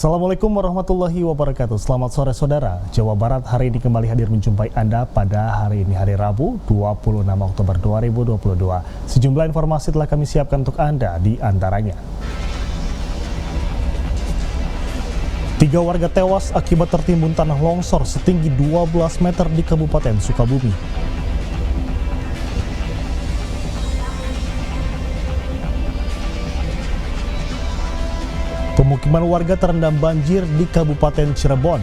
Assalamualaikum warahmatullahi wabarakatuh. Selamat sore saudara. Jawa Barat hari ini kembali hadir menjumpai Anda pada hari ini, hari Rabu 26 Oktober 2022. Sejumlah informasi telah kami siapkan untuk Anda, di antaranya: 3 warga tewas akibat tertimbun tanah longsor setinggi 12 meter di Kabupaten Sukabumi. Pemukiman warga terendam banjir di Kabupaten Cirebon.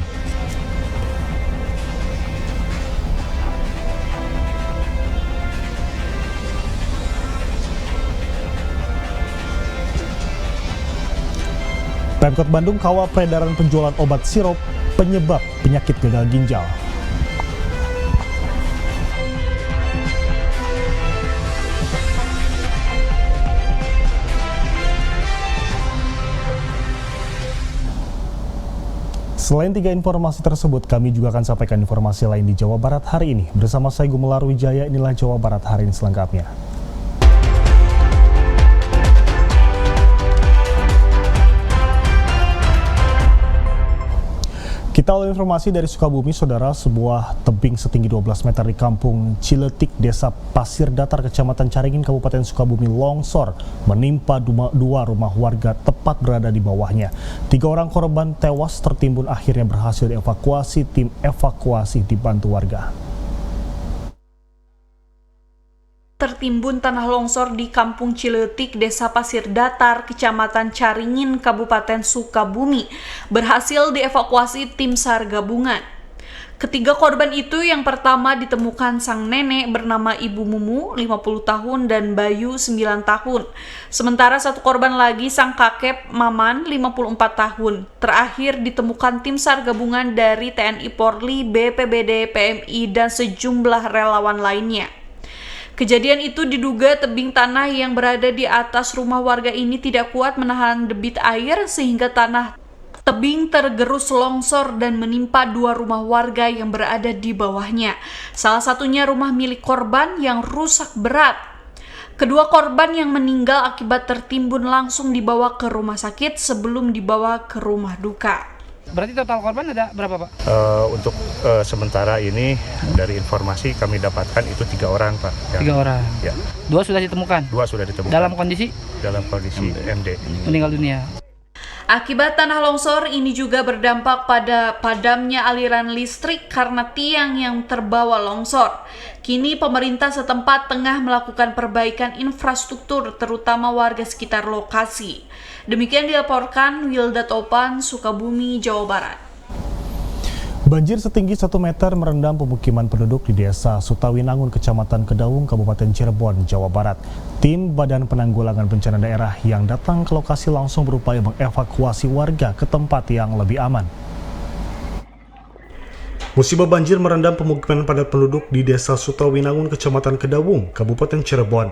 Pemkot Bandung kawal peredaran penjualan obat sirup penyebab penyakit gagal ginjal. Selain 3 informasi tersebut, kami juga akan sampaikan informasi lain di Jawa Barat hari ini. Bersama saya Gumelar Wijaya, inilah Jawa Barat hari ini selengkapnya. Kita awal informasi dari Sukabumi, saudara. Sebuah tebing setinggi 12 meter di kampung Ciletik, Desa Pasir Datar, Kecamatan Caringin, Kabupaten Sukabumi longsor menimpa 2 rumah warga tepat berada di bawahnya. 3 orang korban tewas tertimbun akhirnya berhasil dievakuasi. Tim evakuasi dibantu warga. Tertimbun tanah longsor di Kampung Ciletik, Desa Pasir Datar, Kecamatan Caringin, Kabupaten Sukabumi, berhasil dievakuasi tim SAR gabungan. Ketiga korban itu, yang pertama ditemukan sang nenek bernama Ibu Mumu, 50 tahun, dan Bayu, 9 tahun. Sementara satu korban lagi, sang kakek Maman, 54 tahun. Terakhir ditemukan tim SAR gabungan dari TNI Polri, BPBD, PMI, dan sejumlah relawan lainnya. Kejadian itu diduga tebing tanah yang berada di atas rumah warga ini tidak kuat menahan debit air sehingga tanah tebing tergerus longsor dan menimpa 2 rumah warga yang berada di bawahnya. Salah satunya rumah milik korban yang rusak berat. Kedua korban yang meninggal akibat tertimbun langsung dibawa ke rumah sakit sebelum dibawa ke rumah duka. Berarti total korban ada berapa, Pak? Untuk sementara ini dari informasi kami dapatkan itu 3 orang, Pak. 3 orang. Ya. 2 sudah ditemukan. 2 sudah ditemukan. Dalam kondisi MD. meninggal dunia. Akibat tanah longsor ini juga berdampak pada padamnya aliran listrik karena tiang yang terbawa longsor. Kini pemerintah setempat tengah melakukan perbaikan infrastruktur terutama warga sekitar lokasi. Demikian dilaporkan Wilda Topan, Sukabumi, Jawa Barat. Banjir setinggi 1 meter merendam pemukiman penduduk di Desa Sutawinangun, Kecamatan Kedaung, Kabupaten Cirebon, Jawa Barat. Tim Badan Penanggulangan Bencana Daerah yang datang ke lokasi langsung berupaya mengevakuasi warga ke tempat yang lebih aman. Musibah banjir merendam pemukiman padat penduduk di Desa Sutawinangun, Kecamatan Kedaung, Kabupaten Cirebon.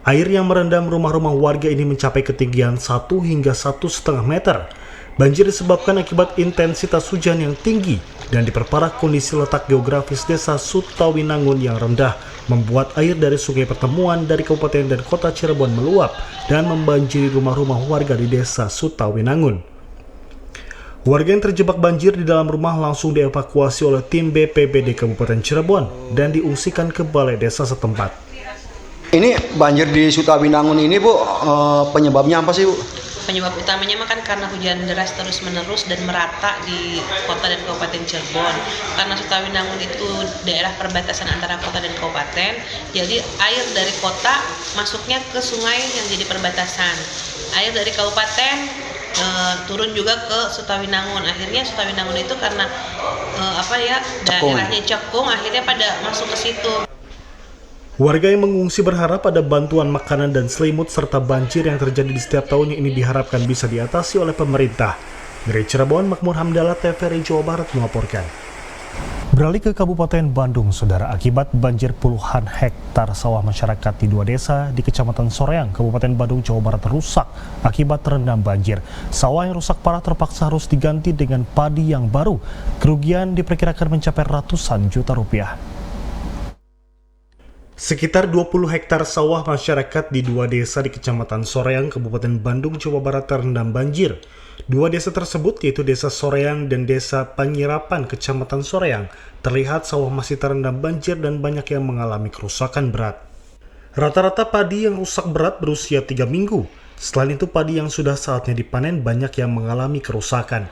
Air yang merendam rumah-rumah warga ini mencapai ketinggian 1 hingga 1,5 meter. Banjir disebabkan akibat intensitas hujan yang tinggi dan diperparah kondisi letak geografis Desa Sutawinangun yang rendah, membuat air dari sungai pertemuan dari Kabupaten dan Kota Cirebon meluap dan membanjiri rumah-rumah warga di Desa Sutawinangun. Warga yang terjebak banjir di dalam rumah langsung dievakuasi oleh tim BPBD Kabupaten Cirebon dan diungsikan ke balai desa setempat. Ini banjir di Sutawinangun ini, Bu, penyebabnya apa sih, Bu? Penyebab utamanya kan karena hujan deras terus-menerus dan merata di kota dan kabupaten Cirebon. Karena Sutawinangun itu daerah perbatasan antara kota dan kabupaten, jadi air dari kota masuknya ke sungai yang jadi perbatasan. Air dari kabupaten turun juga ke Sutawinangun. Akhirnya Sutawinangun itu karena daerahnya cekung, akhirnya pada masuk ke situ. Warga yang mengungsi berharap ada bantuan makanan dan selimut serta banjir yang terjadi di setiap tahunnya ini diharapkan bisa diatasi oleh pemerintah. Dari Cirebon, Makmur Hamdallah, TVRI Jawa Barat melaporkan. Beralih ke Kabupaten Bandung, saudara, akibat banjir puluhan hektar sawah masyarakat di 2 desa di Kecamatan Soreang, Kabupaten Bandung, Jawa Barat rusak akibat terendam banjir. Sawah yang rusak parah terpaksa harus diganti dengan padi yang baru. Kerugian diperkirakan mencapai ratusan juta rupiah. Sekitar 20 hektar sawah masyarakat di 2 desa di Kecamatan Soreang, Kabupaten Bandung, Jawa Barat terendam banjir. Dua desa tersebut, yaitu Desa Soreang dan Desa Panyirapan, Kecamatan Soreang, terlihat sawah masih terendam banjir dan banyak yang mengalami kerusakan berat. Rata-rata padi yang rusak berat berusia 3 minggu. Selain itu, padi yang sudah saatnya dipanen banyak yang mengalami kerusakan.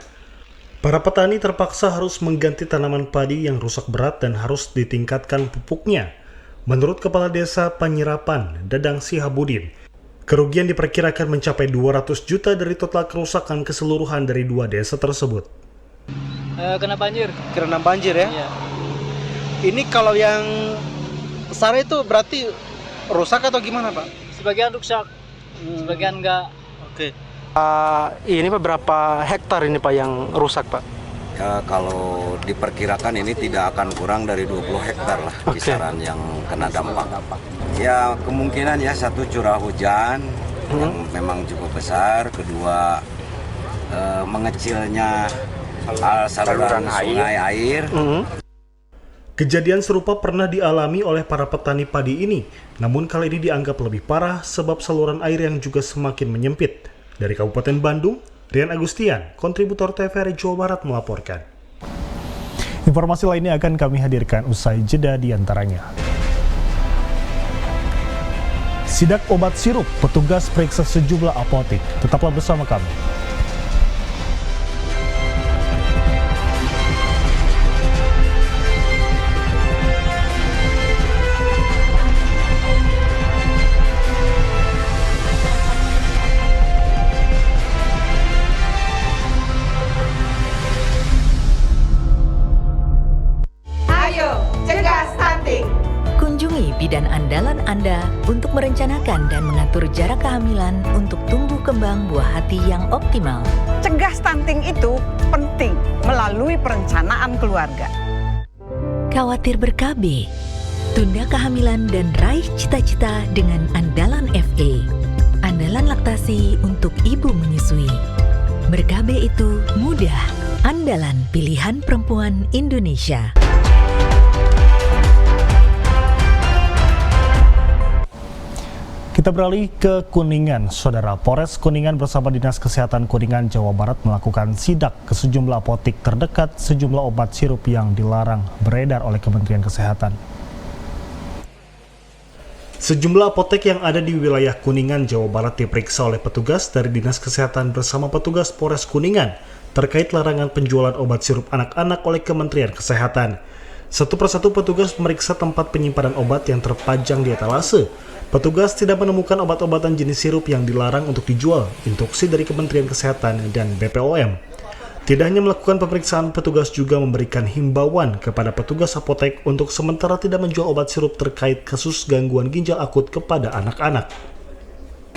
Para petani terpaksa harus mengganti tanaman padi yang rusak berat dan harus ditingkatkan pupuknya. Menurut Kepala Desa Panyirapan, Dadang Sihabudin, kerugian diperkirakan mencapai 200 juta dari total kerusakan keseluruhan dari dua desa tersebut. Kena banjir. Karena banjir ya? Iya. Ini kalau yang sare itu berarti rusak atau gimana Pak? Sebagian rusak, sebagian enggak. Oke. Ini Pak berapa hektar ini Pak yang rusak Pak? Ya, kalau diperkirakan ini tidak akan kurang dari 20 hektar lah kisaran yang kena dampak. Ya kemungkinan ya satu curah hujan yang memang cukup besar, kedua mengecilnya saluran sungai air. Kejadian serupa pernah dialami oleh para petani padi ini, namun kali ini dianggap lebih parah sebab saluran air yang juga semakin menyempit. Dari Kabupaten Bandung, Rian Agustian, kontributor TVRI Jawa Barat melaporkan. Informasi lainnya akan kami hadirkan usai jeda di antaranya. Sidak obat sirup, petugas periksa sejumlah apotek. Tetaplah bersama kami. Kunjungi bidan andalan Anda untuk merencanakan dan mengatur jarak kehamilan untuk tumbuh kembang buah hati yang optimal. Cegah stunting itu penting melalui perencanaan keluarga. Khawatir ber-KB? Tunda kehamilan dan raih cita-cita dengan Andalan FA. Andalan laktasi untuk ibu menyusui. Ber-KB itu mudah. Andalan pilihan perempuan Indonesia. Kita beralih ke Kuningan. Saudara, Polres Kuningan bersama Dinas Kesehatan Kuningan, Jawa Barat melakukan sidak ke sejumlah apotek terdekat sejumlah obat sirup yang dilarang beredar oleh Kementerian Kesehatan. Sejumlah apotek yang ada di wilayah Kuningan, Jawa Barat diperiksa oleh petugas dari Dinas Kesehatan bersama petugas Polres Kuningan terkait larangan penjualan obat sirup anak-anak oleh Kementerian Kesehatan. Satu persatu petugas memeriksa tempat penyimpanan obat yang terpajang di etalase. Petugas tidak menemukan obat-obatan jenis sirup yang dilarang untuk dijual, instruksi dari Kementerian Kesehatan dan BPOM. Tidak hanya melakukan pemeriksaan, petugas juga memberikan himbauan kepada petugas apotek untuk sementara tidak menjual obat sirup terkait kasus gangguan ginjal akut kepada anak-anak.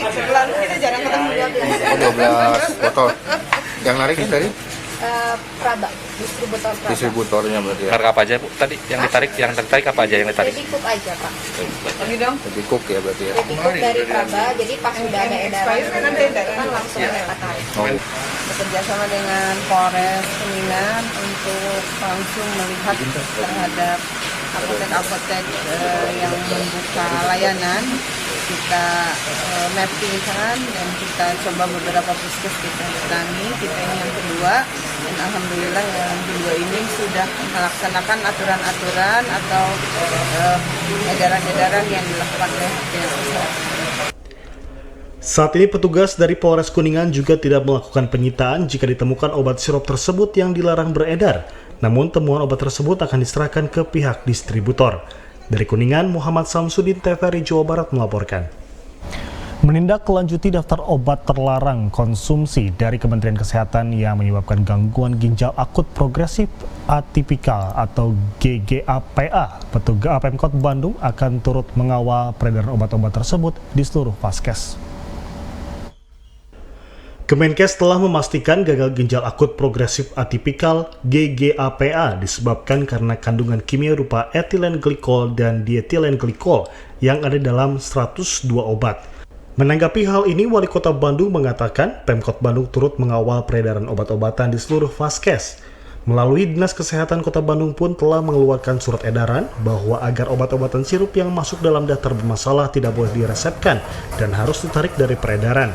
Lalu kita jarang ketemu 12 botol. Yang nariknya dari? Praba, distributor Praba. Distributornya berarti ya. Harga apa aja Bu tadi yang ditarik? Yang tertarik apa aja yang ditarik? Baby Cook aja Pak. Ini dong. Baby Cook ya berarti ya. Baby Cook dari Praba, jadi pas sudah ada edaran kan langsung mereka tarik. Bekerja sama dengan Polres Kuningan untuk langsung melihat terhadap apotek-apotek yang membuka layanan. Kita mappingkan dan kita coba beberapa puskes kita datangi. Kita ini yang kedua dan alhamdulillah yang kedua ini sudah melaksanakan aturan-aturan atau edaran-edaran yang dilakukan oleh Dinas Kesehatan. Saat ini petugas dari Polres Kuningan juga tidak melakukan penyitaan jika ditemukan obat sirup tersebut yang dilarang beredar. Namun temuan obat tersebut akan diserahkan ke pihak distributor. Dari Kuningan, Muhammad Samsudin, TVRI Jawa Barat melaporkan. Menindaklanjuti daftar obat terlarang konsumsi dari Kementerian Kesehatan yang menyebabkan gangguan ginjal akut progresif atipikal atau GGAPA, petugas Pemkot Bandung akan turut mengawal peredaran obat-obat tersebut di seluruh vaskes. Kemenkes telah memastikan gagal ginjal akut progresif atipikal GGAPA disebabkan karena kandungan kimia berupa etilen glikol dan dietilen glikol yang ada dalam 102 obat. Menanggapi hal ini, Wali Kota Bandung mengatakan Pemkot Bandung turut mengawal peredaran obat-obatan di seluruh vaskes. Melalui Dinas Kesehatan Kota Bandung pun telah mengeluarkan surat edaran bahwa agar obat-obatan sirup yang masuk dalam daftar bermasalah tidak boleh diresepkan dan harus ditarik dari peredaran.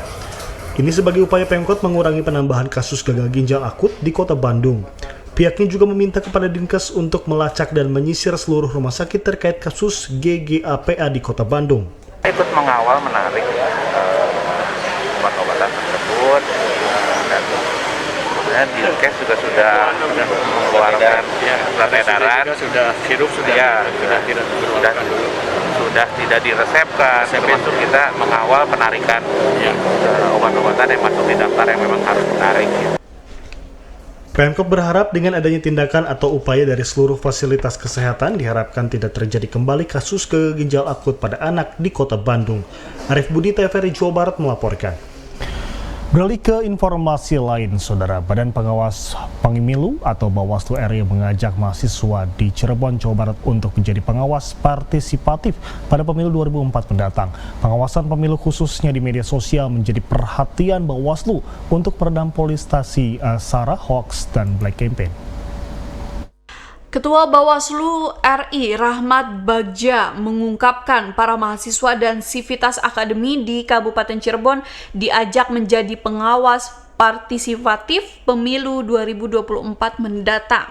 Ini sebagai upaya Pemkot mengurangi penambahan kasus gagal ginjal akut di Kota Bandung. Pihaknya juga meminta kepada Dinkes untuk melacak dan menyisir seluruh rumah sakit terkait kasus GGAPA di Kota Bandung. Ikut mengawal menarik obat-obatan tersebut dan kemudian Dinkes juga sudah mengeluarkan surat edaran sudah tidak diresepkan, termasuk kita mengawal penarikan obat-obatan yang masuk di daftar yang memang harus ditarik. Pemkot berharap dengan adanya tindakan atau upaya dari seluruh fasilitas kesehatan diharapkan tidak terjadi kembali kasus gagal ginjal akut pada anak di Kota Bandung. Arif Budi, TVRI Jawa Barat melaporkan. Beralih ke informasi lain, Saudara, Badan Pengawas Pemilu atau Bawaslu RI mengajak mahasiswa di Cirebon, Jawa Barat untuk menjadi pengawas partisipatif pada pemilu 2004 mendatang. Pengawasan pemilu khususnya di media sosial menjadi perhatian Bawaslu untuk meredam polarisasi SARA, hoax, dan black campaign. Ketua Bawaslu RI Rahmat Bagja mengungkapkan para mahasiswa dan Sivitas Akademi di Kabupaten Cirebon diajak menjadi pengawas partisipatif pemilu 2024 mendatang.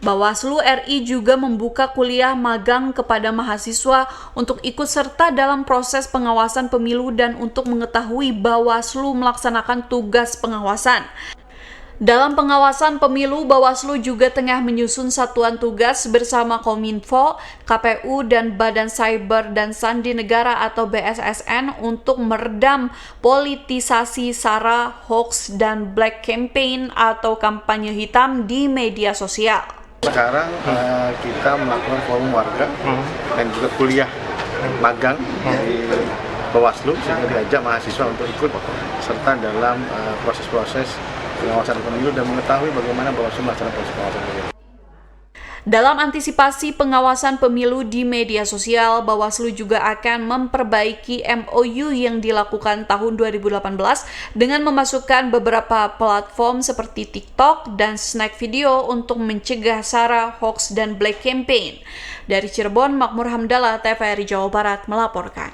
Bawaslu RI juga membuka kuliah magang kepada mahasiswa untuk ikut serta dalam proses pengawasan pemilu dan untuk mengetahui Bawaslu melaksanakan tugas pengawasan. Dalam pengawasan pemilu, Bawaslu juga tengah menyusun satuan tugas bersama Kominfo, KPU, dan Badan Cyber dan Sandi Negara atau BSSN untuk meredam politisasi SARA, hoax, dan black campaign atau kampanye hitam di media sosial. Sekarang kita melakukan forum warga dan juga kuliah magang di Bawaslu sehingga diajak mahasiswa untuk ikut serta dalam proses-proses pengawasan pemilu dan mengetahui bagaimana Bawaslu melaksanakan proses pengawasan pemilu. Dalam antisipasi pengawasan pemilu di media sosial, Bawaslu juga akan memperbaiki MOU yang dilakukan tahun 2018 dengan memasukkan beberapa platform seperti TikTok dan Snack Video untuk mencegah SARA, hoax, dan black campaign. Dari Cirebon, Makmur Hamdallah, TVRI Jawa Barat melaporkan.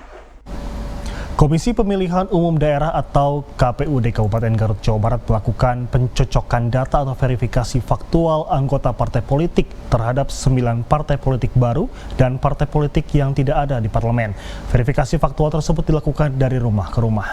Komisi Pemilihan Umum Daerah atau KPUD Kabupaten Garut, Jawa Barat melakukan pencocokan data atau verifikasi faktual anggota partai politik terhadap 9 partai politik baru dan partai politik yang tidak ada di parlemen. Verifikasi faktual tersebut dilakukan dari rumah ke rumah.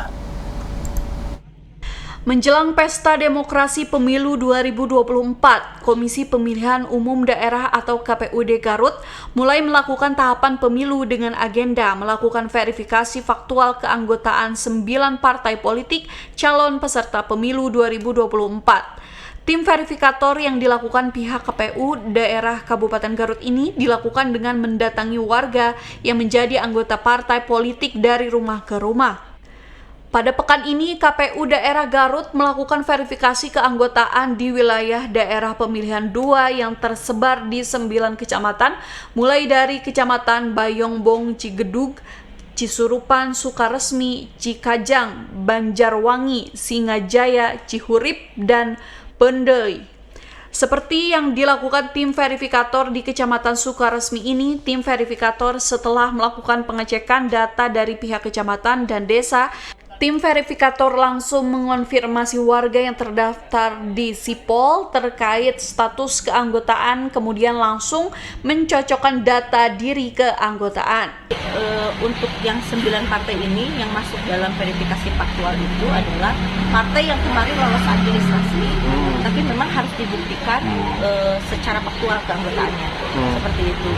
Menjelang Pesta Demokrasi Pemilu 2024, Komisi Pemilihan Umum Daerah atau KPUD Garut mulai melakukan tahapan pemilu dengan agenda melakukan verifikasi faktual keanggotaan 9 partai politik calon peserta pemilu 2024. Tim verifikator yang dilakukan pihak KPU daerah Kabupaten Garut ini dilakukan dengan mendatangi warga yang menjadi anggota partai politik dari rumah ke rumah. Pada pekan ini, KPU daerah Garut melakukan verifikasi keanggotaan di wilayah daerah pemilihan 2 yang tersebar di 9 kecamatan, mulai dari Kecamatan Bayongbong, Cigedug, Cisurupan, Sukaresmi, Cikajang, Banjarwangi, Singajaya, Cihurip, dan Pendei. Seperti yang dilakukan tim verifikator di Kecamatan Sukaresmi ini, tim verifikator setelah melakukan pengecekan data dari pihak kecamatan dan desa, tim verifikator langsung mengonfirmasi warga yang terdaftar di Sipol terkait status keanggotaan, kemudian langsung mencocokkan data diri keanggotaan. Untuk yang 9 partai ini yang masuk dalam verifikasi faktual itu adalah partai yang kemarin lolos administrasi, tapi memang harus dibuktikan secara faktual keanggotaannya, seperti itu.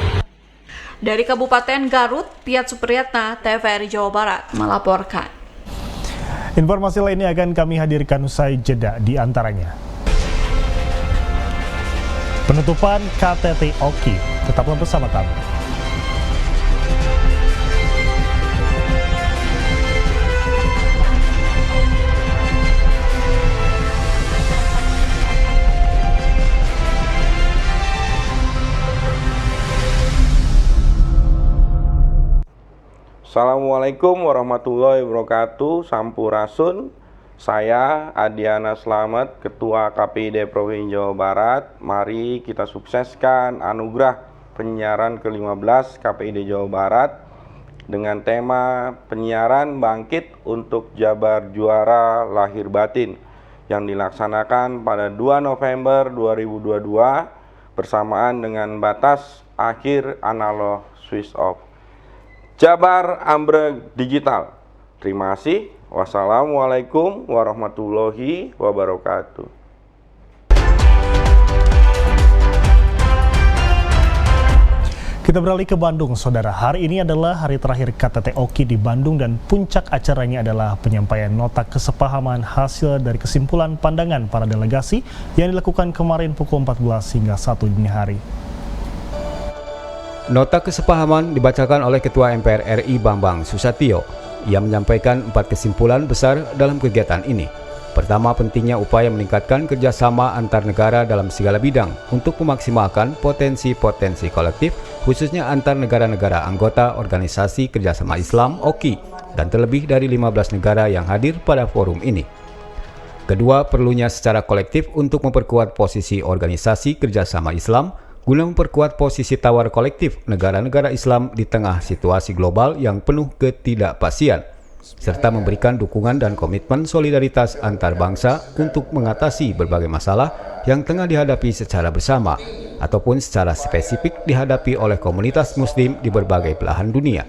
Dari Kabupaten Garut, Piat Supriyatna, TVRI Jawa Barat melaporkan. Informasi lainnya akan kami hadirkan usai jeda, di antaranya penutupan KTT Oki. Tetaplah bersama kami. Assalamualaikum warahmatullahi wabarakatuh. Sampurasun. Saya Adiana Slamet, Ketua KPID Provinsi Jawa Barat. Mari kita sukseskan anugerah penyiaran ke-15 KPID Jawa Barat. dengan tema penyiaran bangkit untuk Jabar Juara Lahir Batin yang dilaksanakan pada 2 November 2022 bersamaan dengan batas akhir analog switch off. Jabar Ambrek Digital. Terima kasih. Wassalamualaikum warahmatullahi wabarakatuh. Kita beralih ke Bandung, Saudara. Hari ini adalah hari terakhir KTT Oki di Bandung dan puncak acaranya adalah penyampaian nota kesepahaman hasil dari kesimpulan pandangan para delegasi yang dilakukan kemarin pukul 14 hingga 1 dini hari. Nota kesepahaman dibacakan oleh Ketua MPR RI Bambang Susatyo. Ia menyampaikan 4 kesimpulan besar dalam kegiatan ini. Pertama, pentingnya upaya meningkatkan kerjasama antar negara dalam segala bidang untuk memaksimalkan potensi-potensi kolektif, khususnya antar negara-negara anggota Organisasi Kerjasama Islam (OKI) dan terlebih dari 15 negara yang hadir pada forum ini. Kedua, perlunya secara kolektif untuk memperkuat posisi Organisasi Kerjasama Islam guna memperkuat posisi tawar kolektif negara-negara Islam di tengah situasi global yang penuh ketidakpastian, serta memberikan dukungan dan komitmen solidaritas antar bangsa untuk mengatasi berbagai masalah yang tengah dihadapi secara bersama ataupun secara spesifik dihadapi oleh komunitas muslim di berbagai belahan dunia.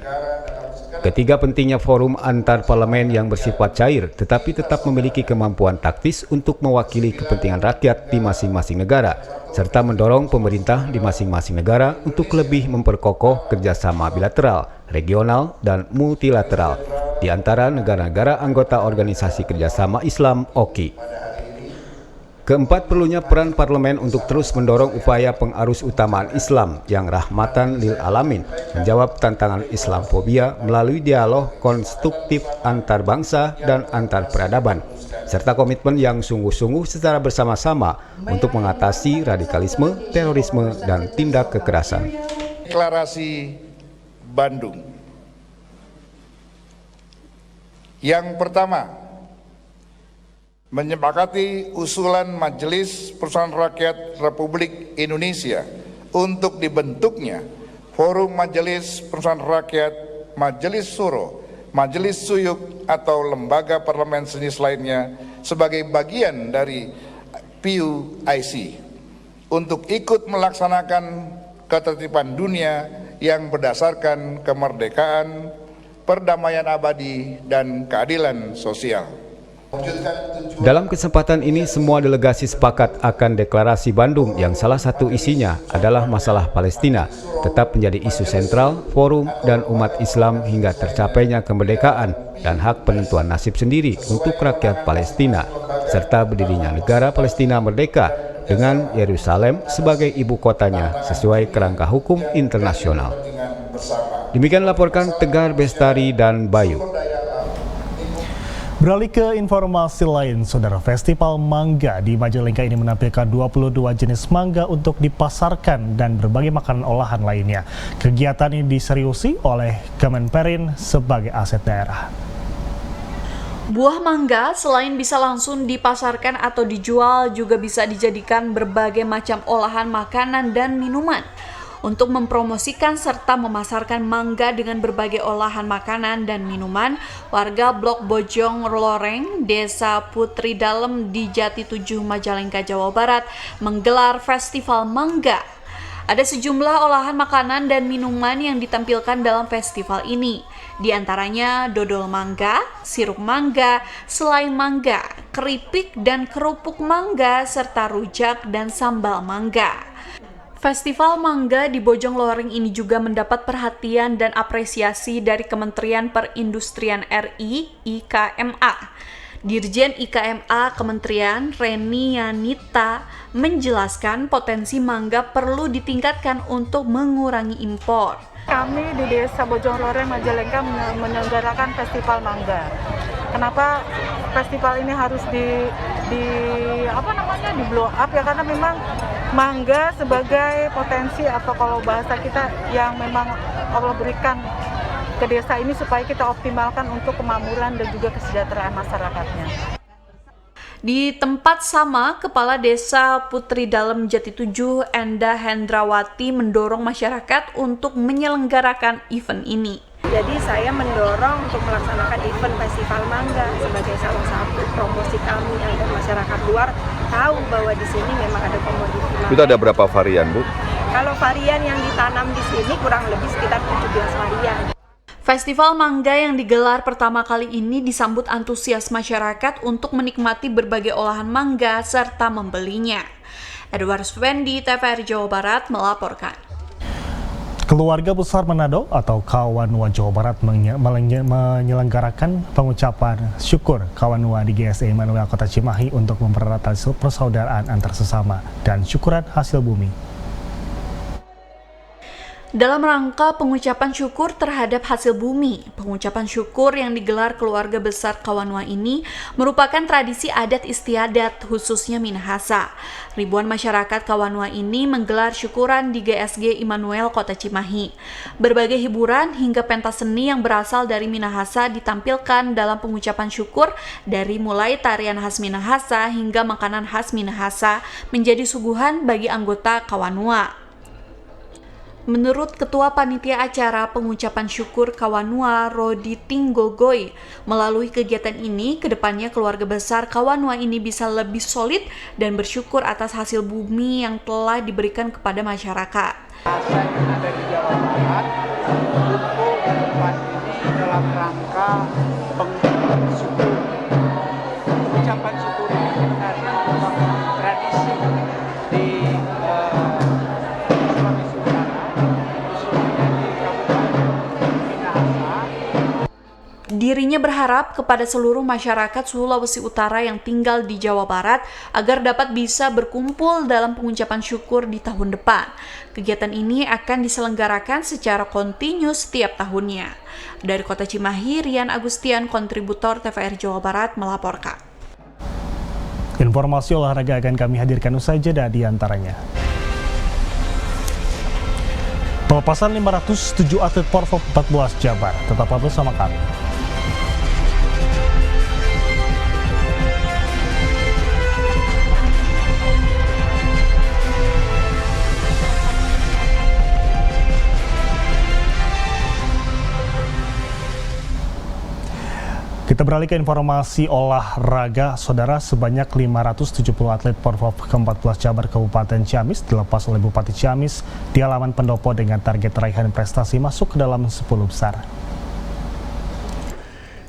Ketiga, pentingnya forum antar parlemen yang bersifat cair tetapi tetap memiliki kemampuan taktis untuk mewakili kepentingan rakyat di masing-masing negara, serta mendorong pemerintah di masing-masing negara untuk lebih memperkokoh kerjasama bilateral, regional, dan multilateral di antara negara-negara anggota Organisasi Kerjasama Islam (OKI). Keempat, perlunya peran parlemen untuk terus mendorong upaya pengarus utamaan Islam yang rahmatan lil alamin, menjawab tantangan Islamfobia melalui dialog konstruktif antar bangsa dan antar peradaban, serta komitmen yang sungguh-sungguh secara bersama-sama untuk mengatasi radikalisme, terorisme, dan tindak kekerasan. Deklarasi Bandung. Yang pertama, menyepakati usulan Majelis Permusyawaratan Rakyat Republik Indonesia untuk dibentuknya Forum Majelis Permusyawaratan Rakyat, Majelis Syuro, Majelis Suyuk atau lembaga parlemen sejenis lainnya sebagai bagian dari PUIC untuk ikut melaksanakan ketertiban dunia yang berdasarkan kemerdekaan, perdamaian abadi, dan keadilan sosial. Dalam kesempatan ini, semua delegasi sepakat akan deklarasi Bandung yang salah satu isinya adalah masalah Palestina tetap menjadi isu sentral forum dan umat Islam hingga tercapainya kemerdekaan dan hak penentuan nasib sendiri untuk rakyat Palestina, serta berdirinya negara Palestina merdeka dengan Yerusalem sebagai ibu kotanya sesuai kerangka hukum internasional. Demikian laporkan Tegar Bestari dan Bayu. Beralih ke informasi lain, Saudara. Festival Mangga di Majalengka ini menampilkan 22 jenis mangga untuk dipasarkan dan berbagai makanan olahan lainnya. Kegiatan ini diseriusi oleh Kemenperin sebagai aset daerah. Buah mangga selain bisa langsung dipasarkan atau dijual, juga bisa dijadikan berbagai macam olahan makanan dan minuman. Untuk mempromosikan serta memasarkan mangga dengan berbagai olahan makanan dan minuman, warga Blok Bojong Loreng, Desa Putri Dalem di Jati 7 Majalengka, Jawa Barat menggelar festival mangga. Ada sejumlah olahan makanan dan minuman yang ditampilkan dalam festival ini. Di antaranya dodol mangga, sirup mangga, selai mangga, keripik dan kerupuk mangga, serta rujak dan sambal mangga. Festival Mangga di Bojong Loreng ini juga mendapat perhatian dan apresiasi dari Kementerian Perindustrian RI (IKMA). Dirjen IKMA Kementerian Reni Yanita menjelaskan potensi mangga perlu ditingkatkan untuk mengurangi impor. Kami di Desa Bojong Loreng Majalengka menyelenggarakan festival mangga. Kenapa festival ini harus di blow up ya, karena memang mangga sebagai potensi atau kalau bahasa kita yang memang Allah berikan ke desa ini supaya kita optimalkan untuk kemakmuran dan juga kesejahteraan masyarakatnya. Di tempat sama, Kepala Desa Putri Dalem Jati 7 Enda Hendrawati mendorong masyarakat untuk menyelenggarakan event ini. Jadi saya mendorong untuk melaksanakan event Festival Mangga sebagai salah satu promosi kami agar masyarakat luar tahu bahwa di sini memang ada komoditi mangga. Itu ada berapa varian, Bu? Kalau varian yang ditanam di sini kurang lebih sekitar 17 varian. Festival Mangga yang digelar pertama kali ini disambut antusias masyarakat untuk menikmati berbagai olahan mangga serta membelinya. Edward Swendi, TVRI Jawa Barat melaporkan. Keluarga besar Manado atau Kawanua Jawa Barat menyelenggarakan pengucapan syukur Kawanua di GSI Immanuel Kota Cimahi untuk mempererat persaudaraan antar sesama dan syukuran hasil bumi. Dalam rangka pengucapan syukur terhadap hasil bumi, pengucapan syukur yang digelar keluarga besar Kawanua ini merupakan tradisi adat istiadat khususnya Minahasa. Ribuan masyarakat Kawanua ini menggelar syukuran di GSG Immanuel Kota Cimahi. Berbagai hiburan hingga pentas seni yang berasal dari Minahasa ditampilkan dalam pengucapan syukur, dari mulai tarian khas Minahasa hingga makanan khas Minahasa menjadi suguhan bagi anggota Kawanua. Menurut Ketua Panitia Acara Pengucapan Syukur Kawanua, Rodi Tinggogoy, melalui kegiatan ini, kedepannya keluarga besar Kawanua ini bisa lebih solid dan bersyukur atas hasil bumi yang telah diberikan kepada masyarakat. Yang ada di Jawa Barat untuk kedepan ini dalam rangka pengucapan syukur. Pengucapan syukur ini sebenarnya merupakan tradisi di Dirinya berharap kepada seluruh masyarakat Sulawesi Utara yang tinggal di Jawa Barat agar dapat bisa berkumpul dalam pengucapan syukur di tahun depan. Kegiatan ini akan diselenggarakan secara kontinu setiap tahunnya. Dari Kota Cimahi, Rian Agustian, kontributor TVRI Jawa Barat melaporkan. Informasi olahraga akan kami hadirkan usai jeda di antaranya. Pelepasan 507 atlet Porprov 14 Jabar. Tetaplah bersama kami. Kita beralih ke informasi olahraga, saudara. Sebanyak 570 atlet Porprov ke-14 Jabar Kabupaten Ciamis dilepas oleh Bupati Ciamis di halaman pendopo dengan target raihan prestasi masuk ke dalam 10 besar.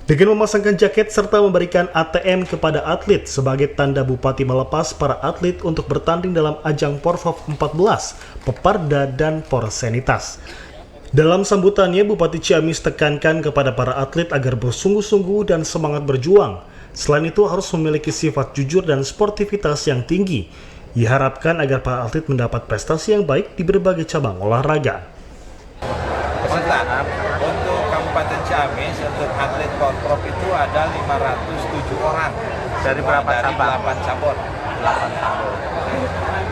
Dengan memasangkan jaket serta memberikan ATM kepada atlet sebagai tanda Bupati melepas para atlet untuk bertanding dalam ajang Porprov 14, Peparda dan Porsenitas. Dalam sambutannya, Bupati Ciamis tekankan kepada para atlet agar bersungguh-sungguh dan semangat berjuang. Selain itu, harus memiliki sifat jujur dan sportivitas yang tinggi. Diharapkan agar para atlet mendapat prestasi yang baik di berbagai cabang olahraga. Untuk Kabupaten Ciamis, untuk atlet Porprov itu ada 507 orang. Dari berapa cabang? 8 cabur.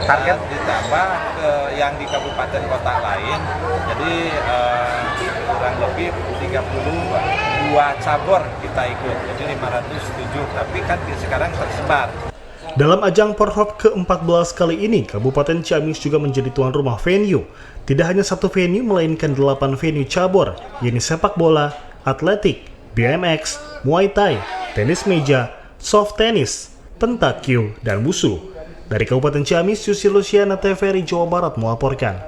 Target ditambah ke yang di kabupaten kota lain, jadi kurang lebih 32 cabur kita ikut, jadi 507, tapi kan sekarang tersebar. Dalam ajang Porprov ke-14 kali ini, Kabupaten Ciamis juga menjadi tuan rumah venue. Tidak hanya satu venue, melainkan 8 venue cabur, yaitu sepak bola, atletik, BMX, Muay Thai, tenis meja, soft tennis, pentakyu, dan wusu. Dari Kabupaten Ciamis, Susi Luciana, TVRI Jawa Barat melaporkan.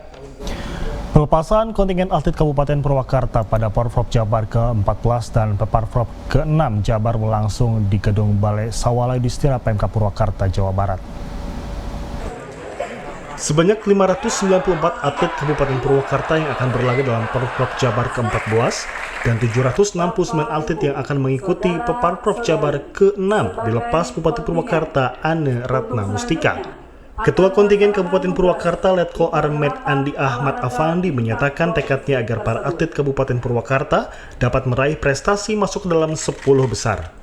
Pelepasan kontingen atlet Kabupaten Purwakarta pada Porprov Jabar ke-14 dan Peparprov ke-6 Jabar berlangsung di Gedung Balai Sawalai Distira Pemkab Purwakarta, Jawa Barat. Sebanyak 594 atlet Kabupaten Purwakarta yang akan berlaga dalam Porprov Jabar ke-14 dan 769 atlet yang akan mengikuti Peparprov Jabar ke-6 dilepas Bupati Purwakarta Ane Ratna Mustika. Ketua kontingen Kabupaten Purwakarta Letko Armed Andi Ahmad Afandi menyatakan tekadnya agar para atlet Kabupaten Purwakarta dapat meraih prestasi masuk dalam 10 besar.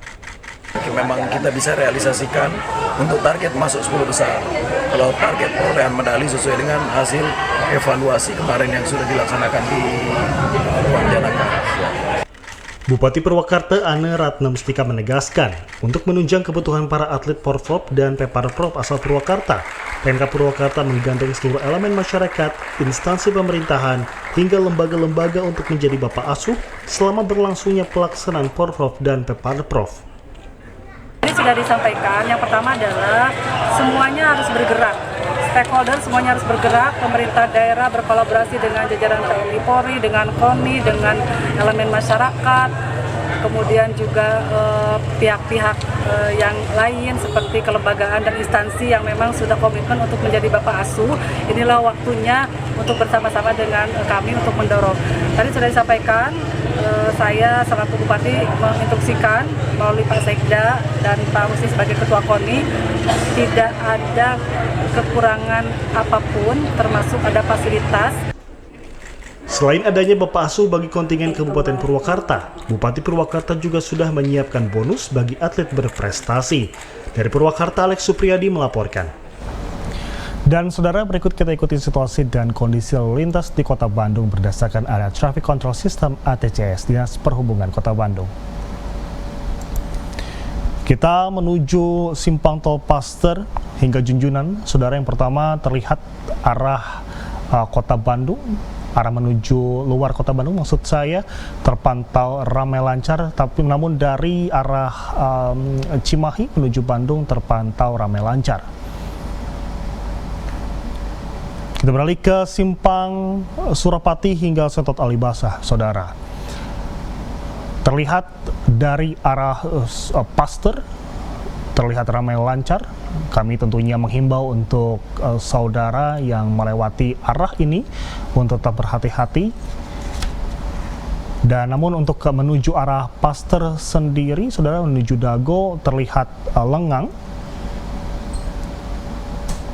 Memang kita bisa realisasikan untuk target masuk 10 besar. Kalau target perolehan medali sesuai dengan hasil evaluasi kemarin yang sudah dilaksanakan di Ruang Janaka. Bupati Purwakarta Ane Ratna Mustika menegaskan, untuk menunjang kebutuhan para atlet Porprov dan Peparprov asal Purwakarta, Pemkab Purwakarta menggandeng seluruh elemen masyarakat, instansi pemerintahan, hingga lembaga-lembaga untuk menjadi bapak asuh selama berlangsungnya pelaksanaan Porprov dan Peparprov. Ini sudah disampaikan, yang pertama adalah semuanya harus bergerak. Stakeholder semuanya harus bergerak, pemerintah daerah berkolaborasi dengan jajaran TNI Polri, dengan KONI, dengan elemen masyarakat, kemudian juga pihak-pihak yang lain seperti kelembagaan dan instansi yang memang sudah komitmen untuk menjadi bapak asuh. Inilah waktunya untuk bersama-sama dengan kami untuk mendorong. Tadi sudah disampaikan, saya selaku Bupati menginstruksikan melalui Pak Sekda dan Pak Musi sebagai Ketua KONI, tidak ada kekurangan apapun, termasuk ada fasilitas. Selain adanya bapak asuh bagi kontingen Kabupaten Purwakarta, Bupati Purwakarta juga sudah menyiapkan bonus bagi atlet berprestasi. Dari Purwakarta, Alex Supriyadi melaporkan. Dan saudara, berikut kita ikuti situasi dan kondisi lalu lintas di Kota Bandung berdasarkan area Traffic Control System ATCS Dinas Perhubungan Kota Bandung. Kita menuju Simpang Tol Paster hingga Junjunan. Saudara, yang pertama terlihat arah Kota Bandung, arah menuju luar Kota Bandung maksud saya, terpantau ramai lancar, tapi namun dari arah Cimahi menuju Bandung terpantau ramai lancar. Kita beralih ke Simpang Surapati hingga Sentot Alibasa, saudara. Terlihat dari arah Paster terlihat ramai lancar. Kami tentunya menghimbau untuk saudara yang melewati arah ini untuk tetap berhati-hati. Dan namun untuk menuju arah Paster sendiri, saudara, menuju Dago terlihat lengang.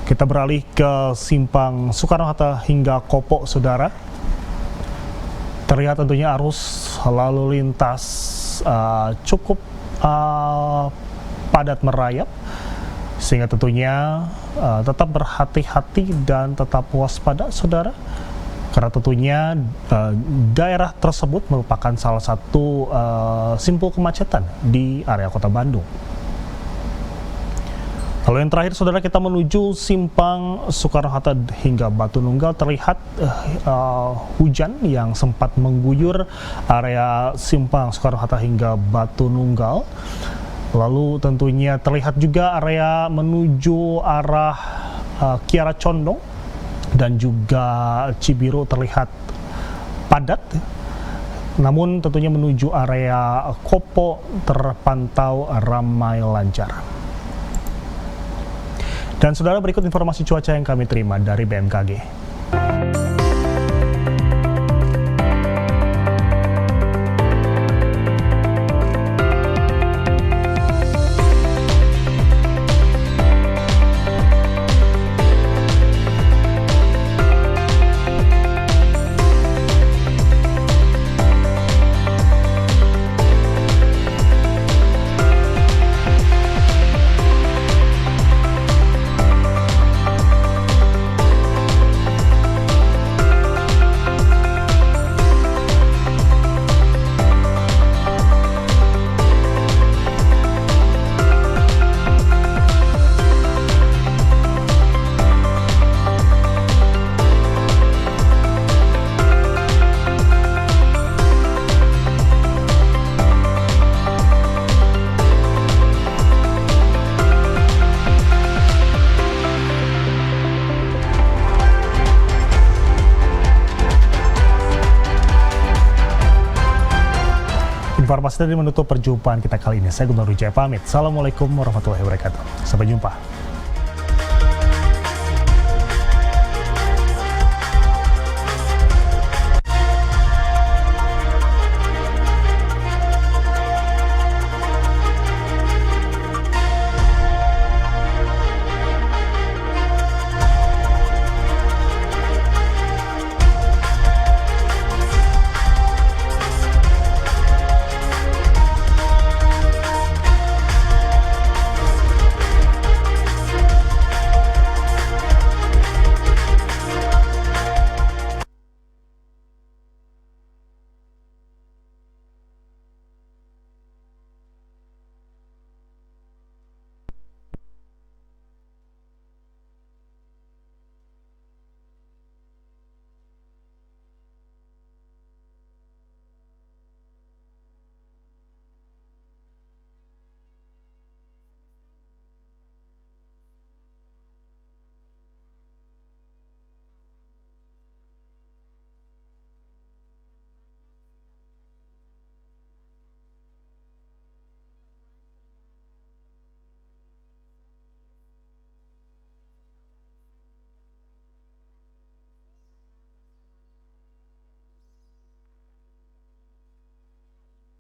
Kita beralih ke Simpang Soekarno-Hatta hingga Kopo, saudara. Terlihat tentunya arus lalu lintas cukup padat merayap, sehingga tentunya tetap berhati-hati dan tetap waspada, saudara, karena tentunya daerah tersebut merupakan salah satu simpul kemacetan di area Kota Bandung. Lalu yang terakhir, saudara, kita menuju Simpang Soekarno-Hatta hingga Batu Nunggal. Terlihat hujan yang sempat mengguyur area Simpang Soekarno-Hatta hingga Batu Nunggal. Lalu tentunya terlihat juga area menuju arah Kiara Condong dan juga Cibiru terlihat padat. Namun tentunya menuju area Kopo terpantau ramai lancar. Dan saudara, berikut informasi cuaca yang kami terima dari BMKG. Informasi tadi menutup perjumpaan kita kali ini. Saya Gubernur Wijaya pamit. Assalamualaikum warahmatullahi wabarakatuh. Sampai jumpa.